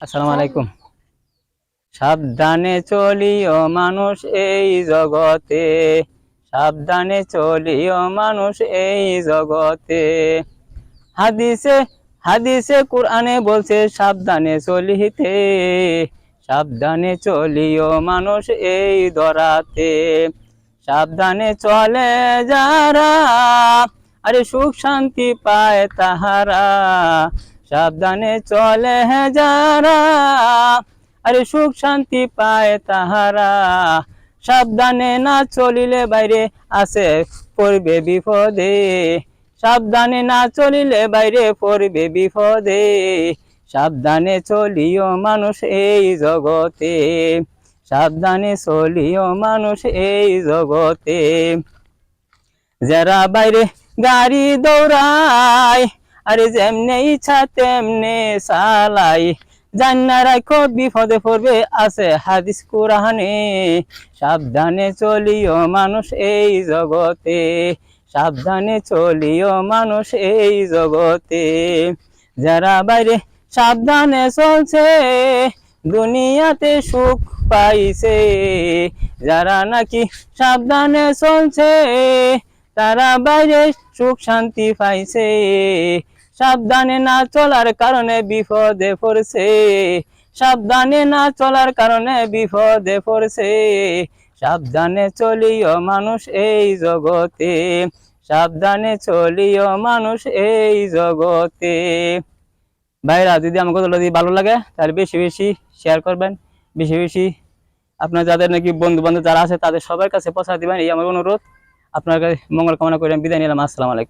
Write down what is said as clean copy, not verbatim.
আসসালামু আলাইকুম। সাবধানে চলিও মানুষ এই জগতে, সাবধানে চলিও মানুষ এই জগতে। হাদিসে হাদিসে কোরআনে বলছে সাবধানে চলিতে, সাবধানে চলিও মানুষ এই ধরাতে। সাবধানে চলে যারা, আরে সুখ শান্তি পায় তাহারা। সাবধানে চলে যারা, আরে সুখ শান্তি পায় তাহারা। সাবধানে না চলিলে বাইরে আছে পড়বে বিপদে, সাবধানে না চলিলে বাইরে পড়বে বিপদে। সাবধানে চলিও মানুষ এই জগতে, সাবধানে চলিও মানুষ এই জগতে। যারা বাইরে গাড়ি দৌড়ায়, আরে যেমনে ইচ্ছা তেমনে চালাই। জান্না রাখো বিপদে পড়বে আছে হাদিস কুরআনে। সাবধানে চলিও মানুষ এই জগতে, সাবধানে চলিও মানুষ এই জগতে। যারা বাইরে সাবধানে চলছে দুনিয়াতে সুখ পাইছে, যারা নাকি সাবধানে চলছে তারা বাইরে সুখ শান্তি পাইছে। সাবধানে না চলার কারণে বিপদে পড়ছে, সাবধানে না চলার কারণে বিপদে পড়ছে। সাবধানে চলিও মানুষ এই জগতে, সাবধানে চলিও মানুষ এই জগতে। ভাইরা, যদি আমার কথাটা যদি ভালো লাগে তাহলে বেশি বেশি শেয়ার করবেন, বেশি বেশি আপনার যাদের নাকি বন্ধু বান্ধব যারা আছে তাদের সবার কাছে পৌঁছা দিবেন, এই আমার অনুরোধ। আপনার কাছে মঙ্গল কামনা করে বিদায় নিলাম। আসসালামু আলাইকুম।